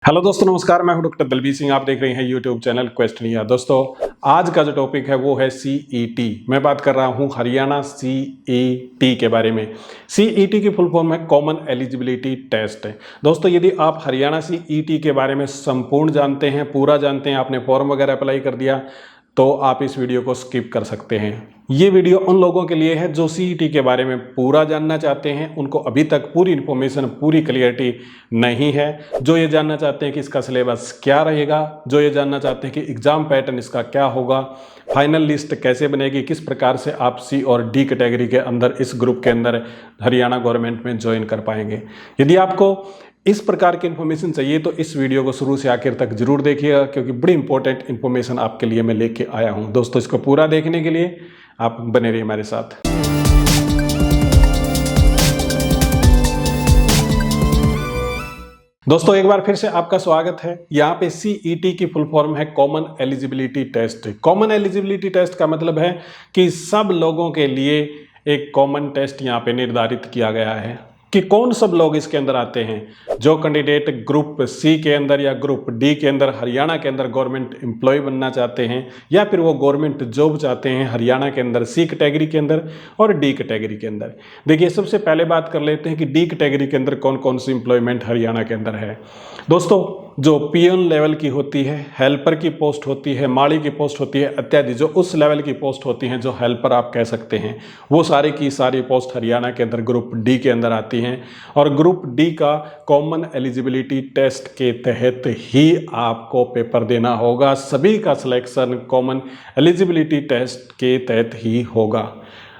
Hello दोस्तों, नमस्कार। मैं हूं डॉक्टर दलबीर सिंह। आप देख रहे हैं यूट्यूब चैनल क्वेश्चनिया। दोस्तों, आज का जो टॉपिक है वो है सीईटी। मैं बात कर रहा हूं हरियाणा सीईटी के बारे में। सीईटी की फुल फॉर्म है कॉमन एलिजिबिलिटी टेस्ट। दोस्तों, यदि आप हरियाणा सीईटी के बारे में संपूर्ण जानते हैं, पूरा जानते हैं, आपने फॉर्म वगैरह अप्लाई कर दिया, तो आप इस वीडियो को स्किप कर सकते हैं। ये वीडियो उन लोगों के लिए है जो सीईटी के बारे में पूरा जानना चाहते हैं, उनको अभी तक पूरी इन्फॉर्मेशन, पूरी क्लियरिटी नहीं है, जो ये जानना चाहते हैं कि इसका सिलेबस क्या रहेगा, जो ये जानना चाहते हैं कि एग्जाम पैटर्न इसका क्या होगा, फाइनल लिस्ट कैसे बनेगी, किस प्रकार से आप सी और डी कैटेगरी के अंदर, इस ग्रुप के अंदर हरियाणा गवर्नमेंट में ज्वाइन कर पाएंगे। यदि आपको इस प्रकार की इन्फॉर्मेशन चाहिए तो इस वीडियो को शुरू से आखिर तक जरूर देखिएगा, क्योंकि बड़ी इंपॉर्टेंट इन्फॉर्मेशन आपके लिए मैं लेके आया हूं। दोस्तों, इसको पूरा देखने के लिए आप बने रहिए हमारे साथ। दोस्तों, एक बार फिर से आपका स्वागत है। यहाँ पे सीईटी की फुल फॉर्म है common eligibility test. Common eligibility test का मतलब है कि सब लोगों के लिए एक कॉमन टेस्ट यहाँ पे निर्धारित किया गया है कि कौन सब लोग इसके अंदर आते हैं। जो कैंडिडेट ग्रुप सी के अंदर या ग्रुप डी के अंदर हरियाणा के अंदर गवर्नमेंट एम्प्लॉय बनना चाहते हैं, या फिर वो गवर्नमेंट जॉब चाहते हैं हरियाणा के अंदर सी कैटेगरी के अंदर और डी कैटेगरी के अंदर। देखिए, सबसे पहले बात कर लेते हैं कि डी कैटेगरी के अंदर कौन कौन सी एम्प्लॉयमेंट हरियाणा के अंदर है। दोस्तों, जो पियन लेवल की होती है, हेल्पर की पोस्ट होती है, माड़ी की पोस्ट होती है इत्यादि, जो उस लेवल की पोस्ट होती हैं, जो हेल्पर आप कह सकते हैं, वो सारी की सारी पोस्ट हरियाणा के अंदर ग्रुप डी के अंदर आती हैं। और ग्रुप डी का कॉमन एलिजिबिलिटी टेस्ट के तहत ही आपको पेपर देना होगा। सभी का सिलेक्शन कॉमन एलिजिबिलिटी टेस्ट के तहत ही होगा।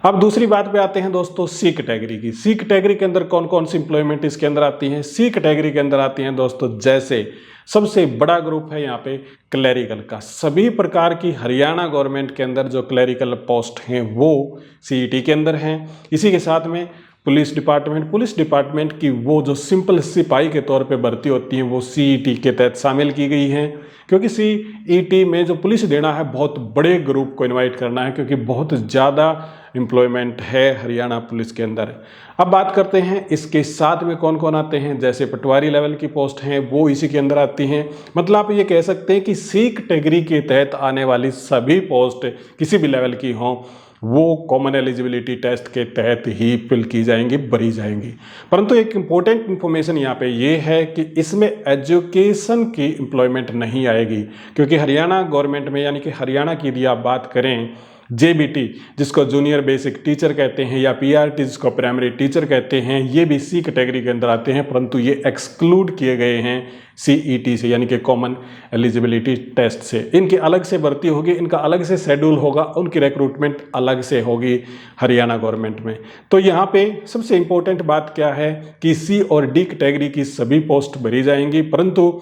अब दूसरी बात पे आते हैं दोस्तों, सी कैटेगरी की। सी कैटेगरी के अंदर कौन कौन सी एम्प्लॉयमेंट इसके अंदर आती है। सी कैटेगरी के अंदर आती हैं दोस्तों, जैसे सबसे बड़ा ग्रुप है यहाँ पे क्लैरिकल का। सभी प्रकार की हरियाणा गवर्नमेंट के अंदर जो क्लैरिकल पोस्ट हैं वो सीईटी के अंदर हैं। इसी के साथ में पुलिस डिपार्टमेंट की वो जो सिंपल सिपाही के तौर पे भर्ती होती हैं वो सीईटी के तहत शामिल की गई हैं, क्योंकि सीईटी में जो पुलिस देना है बहुत बड़े ग्रुप को इनवाइट करना है, क्योंकि बहुत ज़्यादा एम्प्लॉयमेंट है हरियाणा पुलिस के अंदर। अब बात करते हैं इसके साथ में कौन कौन आते हैं। जैसे पटवारी लेवल की पोस्ट हैं वो इसी के अंदर आती हैं। मतलब आप ये कह सकते हैं कि सी कैटेगरी के तहत आने वाली सभी पोस्ट किसी भी लेवल की हों, वो कॉमन एलिजिबिलिटी टेस्ट के तहत ही फिल की जाएंगी, भरी जाएंगी। परंतु एक इम्पोर्टेंट इन्फॉर्मेशन यहाँ पे ये है कि इसमें एजुकेशन की एम्प्लॉयमेंट नहीं आएगी, क्योंकि हरियाणा गवर्नमेंट में, यानी कि हरियाणा की यदि आप बात करें, जेबीटी जिसको जूनियर बेसिक टीचर कहते हैं, या पीआरटी जिसको प्राइमरी टीचर कहते हैं, ये भी सी कैटेगरी के अंदर आते हैं, परंतु ये एक्सक्लूड किए गए हैं सीईटी से, यानी कि कॉमन एलिजिबिलिटी टेस्ट से। इनकी अलग से भर्ती होगी, इनका अलग से शेड्यूल होगा, उनकी रिक्रूटमेंट अलग से होगी हरियाणा गवर्नमेंट में। तो यहाँ पे सबसे इंपॉर्टेंट बात क्या है कि सी और डी कैटेगरी की सभी पोस्ट भरी जाएंगी, परंतु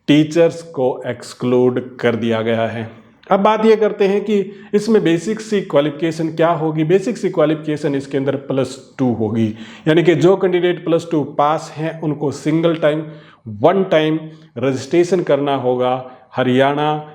टीचर्स को एक्सक्लूड कर दिया गया है। अब बात ये करते हैं कि इसमें बेसिक सी क्वालिफिकेशन क्या होगी। बेसिक सी क्वालिफिकेशन इसके अंदर +2 होगी, यानी कि जो कैंडिडेट +2 पास हैं उनको single time, one time registration करना होगा हरियाणा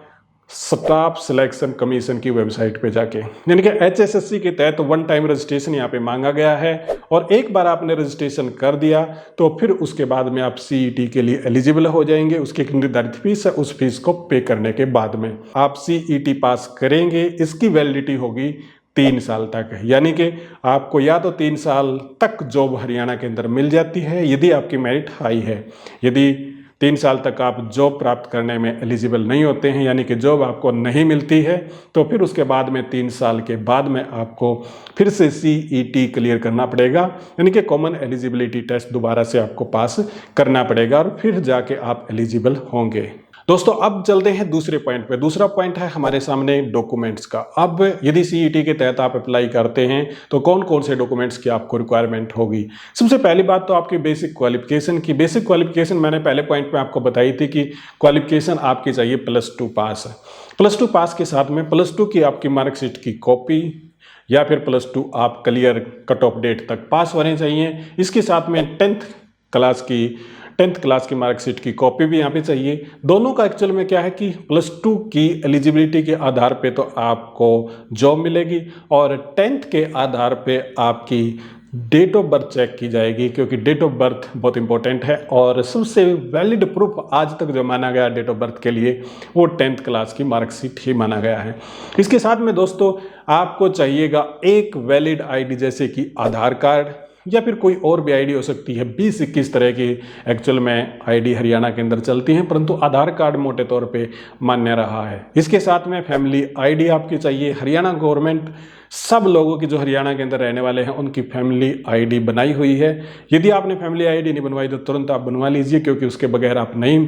स्टाफ सिलेक्शन कमीशन की वेबसाइट पे जाके, यानी कि HSSC के तहत वन टाइम रजिस्ट्रेशन यहाँ पे मांगा गया है। और एक बार आपने रजिस्ट्रेशन कर दिया तो फिर उसके बाद में आप सीईटी के लिए एलिजिबल हो जाएंगे। उसकी एक निर्धारित फीस है, उस फीस को पे करने के बाद में आप सीईटी पास करेंगे। इसकी वैलिडिटी होगी 3 साल तक, यानी कि आपको या तो 3 साल तक जॉब हरियाणा के अंदर मिल जाती है यदि आपकी मेरिट हाई है। यदि 3 साल तक आप जॉब प्राप्त करने में एलिजिबल नहीं होते हैं, यानी कि जॉब आपको नहीं मिलती है, तो फिर उसके बाद में 3 साल के बाद में आपको फिर से सीईटी क्लियर करना पड़ेगा, यानी कि कॉमन एलिजिबिलिटी टेस्ट दोबारा से आपको पास करना पड़ेगा और फिर जाके आप एलिजिबल होंगे। दोस्तों, अब चलते हैं दूसरे पॉइंट पे। दूसरा पॉइंट है हमारे सामने डॉक्यूमेंट्स का। अब यदि सीईटी के तहत आप अप्लाई करते हैं तो कौन कौन से डॉक्यूमेंट्स की आपको रिक्वायरमेंट होगी। सबसे पहली बात तो आपकी बेसिक क्वालिफिकेशन की। बेसिक क्वालिफिकेशन मैंने पहले पॉइंट में आपको बताई थी कि क्वालिफिकेशन आपकी चाहिए +2 पास। +2 पास के साथ में +2 की आपकी मार्कशीट की कॉपी, या फिर +2 आप क्लियर कट ऑफ डेट तक पास होने चाहिए। इसके साथ में 10th क्लास की मार्कशीट की कॉपी भी यहाँ पे चाहिए। दोनों का एक्चुअल में क्या है कि +2 की एलिजिबिलिटी के आधार पे तो आपको जॉब मिलेगी, और 10th के आधार पे आपकी डेट ऑफ बर्थ चेक की जाएगी, क्योंकि डेट ऑफ बर्थ बहुत इंपॉर्टेंट है और सबसे वैलिड प्रूफ आज तक जो माना गया डेट ऑफ बर्थ के लिए वो 10th क्लास की मार्कशीट ही माना गया है। इसके साथ में दोस्तों आपको चाहिएगा एक वैलिड आईडी, जैसे कि आधार कार्ड या फिर कोई और भी आईडी हो सकती है। 20-21 तरह की एक्चुअल में आईडी हरियाणा के अंदर चलती हैं, परंतु आधार कार्ड मोटे तौर पे मान्य रहा है। इसके साथ में फैमिली आईडी आपकी चाहिए। हरियाणा गवर्नमेंट सब लोगों की जो हरियाणा के अंदर रहने वाले हैं उनकी फैमिली आईडी बनाई हुई है। यदि आपने फैमिली आईडी नहीं बनवाई तो तुरंत आप बनवा लीजिए, क्योंकि उसके बगैर आप नहीं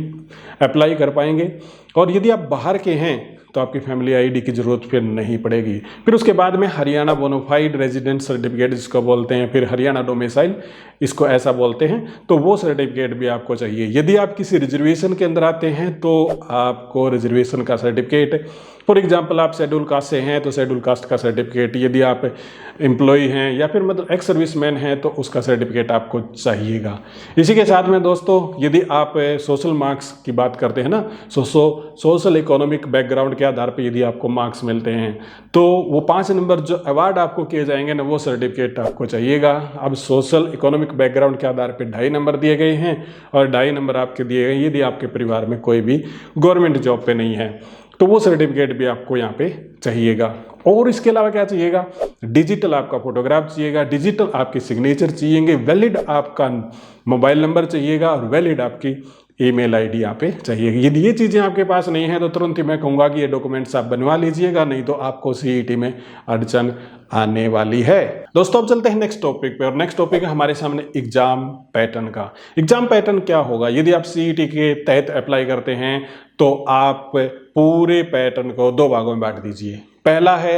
अप्लाई कर पाएंगे। और यदि आप बाहर के हैं तो आपकी फैमिली आईडी की ज़रूरत फिर नहीं पड़ेगी। फिर उसके बाद में हरियाणा बोनाफाइड रेजिडेंट सर्टिफिकेट जिसको बोलते हैं, फिर हरियाणा डोमिसाइल इसको ऐसा बोलते हैं, तो वो सर्टिफिकेट भी आपको चाहिए। यदि आप किसी रिजर्वेशन के अंदर आते हैं तो आपको रिजर्वेशन का सर्टिफिकेट, फॉर एग्जांपल आप शेड्यूल कास्ट से हैं तो शेड्यूल कास्ट का सर्टिफिकेट, यदि आप एम्प्लॉई हैं या फिर मतलब एक्स सर्विसमैन हैं तो उसका सर्टिफिकेट आपको चाहिएगा। इसी के साथ में दोस्तों यदि आप सोशल मार्क्स की बात करते हैं ना, सोशल इकोनॉमिक बैकग्राउंड के आधार पर यदि आपको मार्क्स मिलते हैं तो वो 5 नंबर जो अवार्ड आपको किए जाएंगे ना, वो सर्टिफिकेट आपको चाहिएगा। अब सोशल इकोनॉमिक बैकग्राउंड के आधार पर 2.5 नंबर दिए गए हैं और 2.5 नंबर आपके दिए गए यदि आपके परिवार में कोई भी गवर्नमेंट जॉब पे नहीं है, तो वो सर्टिफिकेट भी आपको यहाँ पे चाहिएगा। और इसके अलावा क्या चाहिएगा, डिजिटल आपका फोटोग्राफ चाहिएगा, डिजिटल आपकी सिग्नेचर चाहिएंगे, वैलिड आपका मोबाइल नंबर चाहिएगा और वैलिड आपकी ईमेल आईडी यहाँ पे चाहिए। यदि ये चीज़ें आपके पास नहीं है तो तुरंत ही मैं कहूँगा कि ये डॉक्यूमेंट्स आप बनवा लीजिएगा, नहीं तो आपको सीईटी में अड़चन आने वाली है। दोस्तों अब चलते हैं नेक्स्ट टॉपिक पे, और नेक्स्ट टॉपिक है हमारे सामने एग्जाम पैटर्न का। एग्जाम पैटर्न क्या होगा, यदि आप सीईटी के तहत अप्लाई करते हैं तो आप पूरे पैटर्न को 2 भागों में बांट दीजिए। पहला है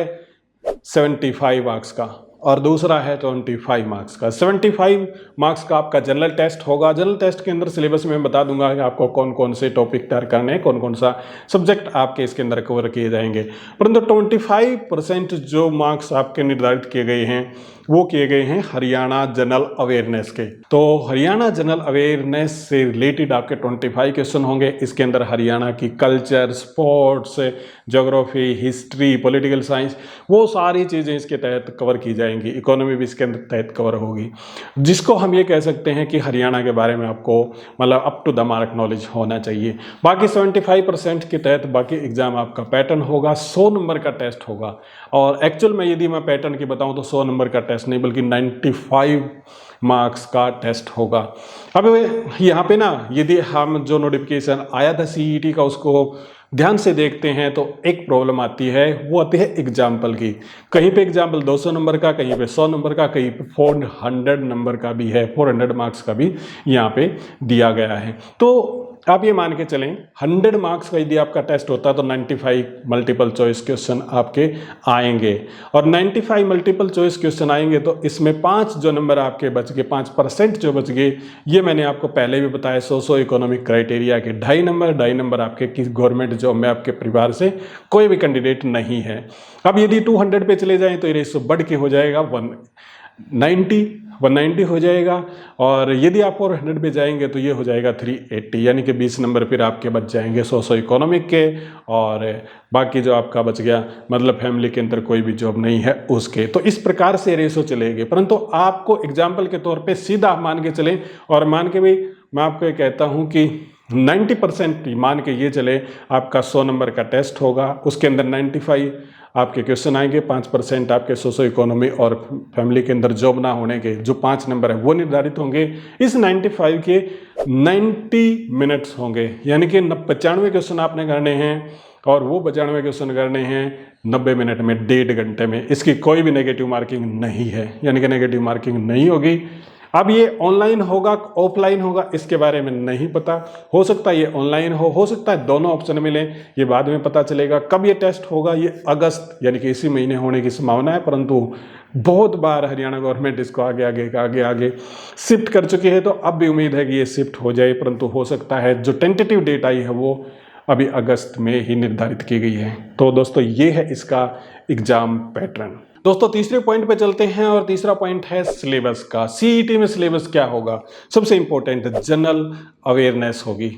75 मार्क्स का और दूसरा है 25 मार्क्स का। 75 मार्क्स का आपका जनरल टेस्ट होगा। जनरल टेस्ट के अंदर सिलेबस में बता दूंगा कि आपको कौन कौन से टॉपिक तैयार करने हैं, कौन कौन सा सब्जेक्ट आपके इसके अंदर कवर किए जाएंगे। परंतु 25% जो मार्क्स आपके निर्धारित किए गए हैं वो किए गए हैं हरियाणा जनरल अवेयरनेस के। तो हरियाणा जनरल अवेयरनेस से रिलेटेड आपके 25 क्वेश्चन होंगे। इसके अंदर हरियाणा की culture, sports, geography, history, political science, वो सारी चीज़ें इसके तहत कवर की जाएंगी। इकोनॉमी भी इसके अंदर तहत कवर होगी, जिसको हम ये कह सकते हैं कि हरियाणा के बारे में आपको मतलब up to the mark knowledge होना चाहिए। बाकी 75% के तहत बाकी एग्जाम आपका पैटर्न होगा, 100 नंबर का टेस्ट होगा। और एक्चुअल में यदि मैं पैटर्न की बताऊं तो 100 नंबर का टेस्ट नहीं बल्कि 95 मार्क्स का टेस्ट होगा। अब यहाँ पे ना यदि हम जो नोटिफिकेशन आया था सीईटी का उसको ध्यान से देखते हैं तो एक प्रॉब्लम आती है, वो आती है एग्जाम्पल की। कहीं पे एग्जाम्पल 200 नंबर का, कहीं पे 100 नंबर का, कहीं पे 400 नंबर का भी है, 400 मार्क्स का भी यहाँ पे दिया गया है। तो आप ये मान के चलें 100 मार्क्स का यदि आपका टेस्ट होता है तो 95 मल्टीपल चॉइस क्वेश्चन आपके आएंगे, और 95 मल्टीपल चॉइस क्वेश्चन आएंगे तो इसमें 5 जो नंबर आपके बच गए, 5% जो बच गए, ये मैंने आपको पहले भी बताया सोशो इकोनॉमिक क्राइटेरिया के 2.5 नंबर आपके किस गवर्नमेंट जॉब में आपके परिवार से कोई भी कैंडिडेट नहीं है। अब यदि 200 पे चले जाएं तो ये रेशो बढ़ के हो जाएगा 190 हो जाएगा, और यदि आप 400 पे जाएंगे तो ये हो जाएगा 380, यानी कि 20 नंबर फिर आपके बच जाएंगे सोशो इकोनॉमिक के, और बाकी जो आपका बच गया मतलब फैमिली के अंदर कोई भी जॉब नहीं है उसके। तो इस प्रकार से रेशो चलेगी। परंतु आपको एग्जाम्पल के तौर पे सीधा मान के चलें, और मान के भी मैं आपको ये कहता हूँ कि 90% मान के ये चले आपका 100 नंबर का टेस्ट होगा, उसके अंदर 95 आपके क्वेश्चन आएंगे, 5% आपके सोशो इकोनॉमी और फैमिली के अंदर जॉब ना होने के जो 5 नंबर है वो निर्धारित होंगे। इस 95 के 90 मिनट्स होंगे, यानी कि 95 क्वेश्चन आपने करने हैं, और वो 95 क्वेश्चन करने हैं 90 मिनट में, 1.5 घंटे में। इसकी कोई भी नेगेटिव मार्किंग नहीं है, यानी कि नेगेटिव मार्किंग नहीं होगी। अब ये ऑनलाइन होगा ऑफलाइन होगा इसके बारे में नहीं पता, हो सकता है ये ऑनलाइन हो सकता है दोनों ऑप्शन मिले, ये बाद में पता चलेगा। कब ये टेस्ट होगा, ये अगस्त यानी कि इसी महीने होने की संभावना है, परंतु बहुत बार हरियाणा गवर्नमेंट इसको आगे शिफ्ट कर चुकी है, तो अब भी उम्मीद है कि ये शिफ्ट हो जाए, परंतु हो सकता है जो टेंटेटिव डेट आई है वो अभी अगस्त में ही निर्धारित की गई है। तो दोस्तों ये है इसका एग्जाम पैटर्न। दोस्तों तीसरे पॉइंट पे चलते हैं, और तीसरा पॉइंट है सिलेबस का। सीईटी में सिलेबस क्या होगा, सबसे इंपॉर्टेंट जनरल अवेयरनेस होगी,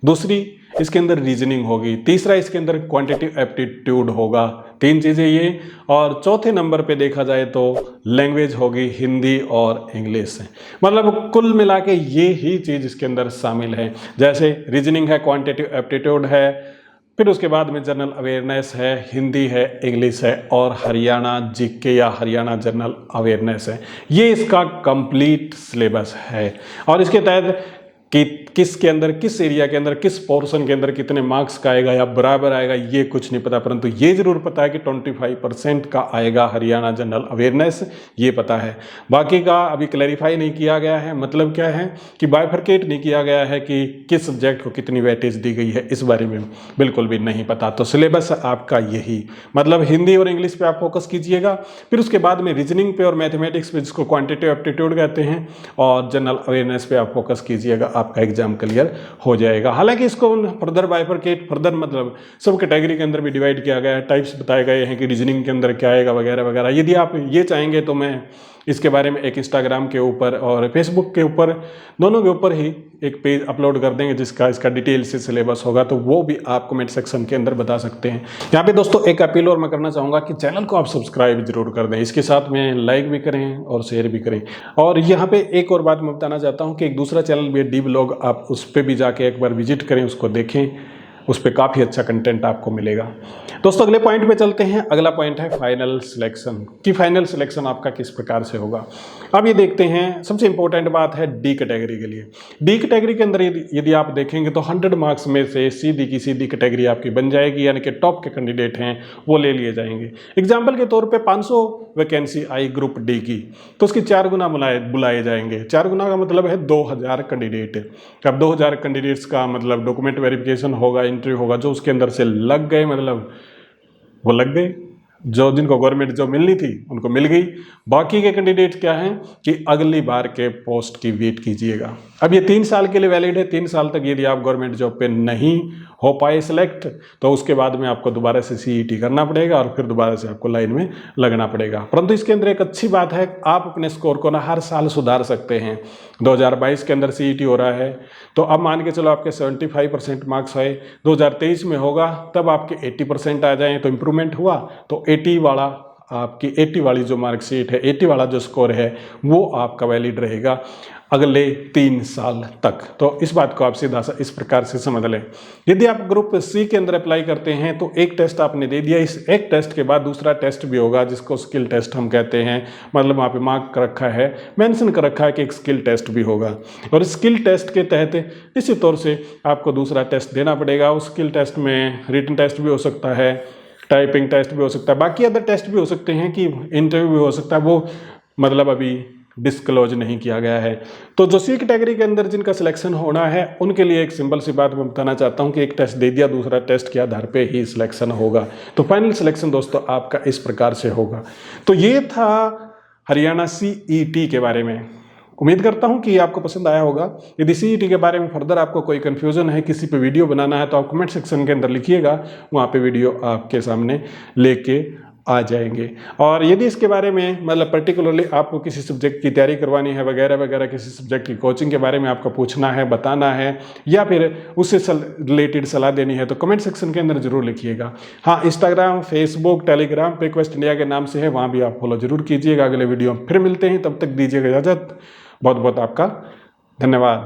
दूसरी इसके अंदर रीजनिंग होगी, तीसरा इसके अंदर क्वांटिटेटिव एप्टीट्यूड होगा, 3 चीज़ें ये, और चौथे नंबर पे देखा जाए तो लैंग्वेज होगी हिंदी और इंग्लिश। मतलब कुल मिला के ये ही चीज़ इसके अंदर शामिल है। जैसे रीजनिंग है, क्वांटिटेटिव एप्टीट्यूड है, फिर उसके बाद में जनरल अवेयरनेस है, हिंदी है, इंग्लिश है, और हरियाणा जीके या हरियाणा जनरल अवेयरनेस है। ये इसका कंप्लीट सिलेबस है। और इसके तहत कि किसके अंदर, किस एरिया के अंदर, किस पोर्शन के अंदर कितने मार्क्स का आएगा या बराबर आएगा, ये कुछ नहीं पता, परंतु ये जरूर पता है कि 25% का आएगा हरियाणा जनरल अवेयरनेस, ये पता है। बाकी का अभी क्लैरिफाई नहीं किया गया है। मतलब क्या है कि बाइफरकेट नहीं किया गया है कि किस सब्जेक्ट को कितनी वेटेज दी गई है, इस बारे में बिल्कुल भी नहीं पता। तो सिलेबस आपका यही, मतलब हिंदी और इंग्लिश पे आप फोकस कीजिएगा, फिर उसके बाद में रीजनिंग पे और मैथमेटिक्स पे, जिसको क्वांटिटेटिव एप्टीट्यूड कहते हैं, और जनरल अवेयरनेस पे आप फोकस कीजिएगा, आपका एग्जाम क्लियर हो जाएगा। हालांकि इसको फर्दर बाइफरकेट, फर्दर मतलब सब कैटेगरी के अंदर भी डिवाइड किया गया है, टाइप्स बताए गए हैं कि रीजनिंग के अंदर क्या आएगा वगैरह वगैरह। यदि आप ये चाहेंगे तो मैं इसके बारे में एक इंस्टाग्राम के ऊपर और फेसबुक के ऊपर, दोनों के ऊपर ही एक पेज अपलोड कर देंगे जिसका इसका डिटेल से सिलेबस होगा, तो वो भी आप कमेंट सेक्शन के अंदर बता सकते हैं। यहाँ पे दोस्तों एक अपील और मैं करना चाहूँगा कि चैनल को आप सब्सक्राइब जरूर कर दें, इसके साथ में लाइक भी करें और शेयर भी करें। और यहाँ पे एक और बात मैं बताना चाहता हूँ कि एक दूसरा चैनल भी है डी ब्लॉग, आप उस पर भी जाके एक बार विजिट करें, उसको देखें, उस पर काफ़ी अच्छा कंटेंट आपको मिलेगा। दोस्तों अगले पॉइंट पे चलते हैं। अगला पॉइंट है फाइनल सिलेक्शन, कि फाइनल सिलेक्शन आपका किस प्रकार से होगा। अब ये देखते हैं, सबसे इंपॉर्टेंट बात है डी कैटेगरी के लिए। डी कैटेगरी के अंदर यदि आप देखेंगे तो 100 मार्क्स में से सीधी की सीधी कैटेगरी आपकी बन जाएगी, यानी कि टॉप के कैंडिडेट हैं वो ले लिए जाएंगे। एग्जाम्पल के तौर पर 500 वैकेंसी आई ग्रुप डी की, तो उसके 4 गुना बुलाए जाएंगे। 4 गुना का मतलब है 2000 कैंडिडेट। अब 2000 कैंडिडेट्स का मतलब डॉक्यूमेंट वेरिफिकेशन होगा, इंटरव्यू होगा, जो उसके अंदर से लग गए मतलब वो लग गए, जो जिनको गवर्नमेंट जॉब मिलनी थी उनको मिल गई। बाकी के कैंडिडेट क्या हैं कि अगली बार के पोस्ट की वेट कीजिएगा। अब ये 3 साल के लिए वैलिड है। 3 साल तक यदि आप गवर्नमेंट जॉब पे नहीं हो पाए सिलेक्ट, तो उसके बाद में आपको दोबारा से सीईटी करना पड़ेगा और फिर दोबारा से आपको लाइन में लगना पड़ेगा। परंतु इसके अंदर एक अच्छी बात है, आप अपने स्कोर को ना हर साल सुधार सकते हैं। 2022 के अंदर सीईटी हो रहा है, तो अब मान के चलो आपके 75% मार्क्स आए, 2023 में होगा तब आपके 80% आ जाएं, तो इम्प्रूवमेंट हुआ। तो 80 वाला, आपकी 80 वाली जो मार्कशीट है, 80 वाला जो स्कोर है, वो आपका वैलिड रहेगा अगले 3 साल तक। तो इस बात को आप सीधा सा इस प्रकार से समझ लें। यदि आप ग्रुप सी के अंदर अप्लाई करते हैं तो एक टेस्ट आपने दे दिया, इस एक टेस्ट के बाद दूसरा टेस्ट भी होगा, जिसको स्किल टेस्ट हम कहते हैं। मतलब वहाँ पे मार्क कर रखा है, मेंशन कर रखा है कि एक स्किल टेस्ट भी होगा, और स्किल टेस्ट के तहत निश्चित तौर से आपको दूसरा टेस्ट देना पड़ेगा। उस स्किल टेस्ट में रिटन टेस्ट भी हो सकता है, टाइपिंग टेस्ट भी हो सकता है, बाकी अदर टेस्ट भी हो सकते हैं, कि इंटरव्यू भी हो सकता है, वो मतलब अभी डिस्क्लोज नहीं किया गया है। तो जो सी कैटेगरी के अंदर जिनका सिलेक्शन होना है, उनके लिए एक सिंपल सी बात मैं बताना चाहता हूं कि एक टेस्ट दे दिया, दूसरा टेस्ट के आधार पे ही सिलेक्शन होगा। तो फाइनल सिलेक्शन दोस्तों आपका इस प्रकार से होगा। तो ये था हरियाणा सीईटी के बारे में। उम्मीद करता हूं कि आपको पसंद आया होगा। यदि सीईटी के बारे में फर्दर आपको कोई कन्फ्यूजन है, किसी पे वीडियो बनाना है, तो आप कमेंट सेक्शन के अंदर लिखिएगा, वहाँ पे वीडियो आपके सामने लेके आ जाएंगे। और यदि इसके बारे में मतलब पर्टिकुलरली आपको किसी सब्जेक्ट की तैयारी करवानी है वगैरह वगैरह, किसी सब्जेक्ट की कोचिंग के बारे में आपको पूछना है, बताना है, या फिर उससे रिलेटेड सलाह देनी है, तो कमेंट सेक्शन के अंदर जरूर लिखिएगा। हाँ, इंस्टाग्राम, फेसबुक, टेलीग्राम पे क्वेस्ट इंडिया के नाम से है, वहाँ भी आप फॉलो जरूर कीजिएगा। अगले वीडियो में फिर मिलते हैं, तब तक दीजिएगा इजाज़त। बहुत बहुत आपका धन्यवाद।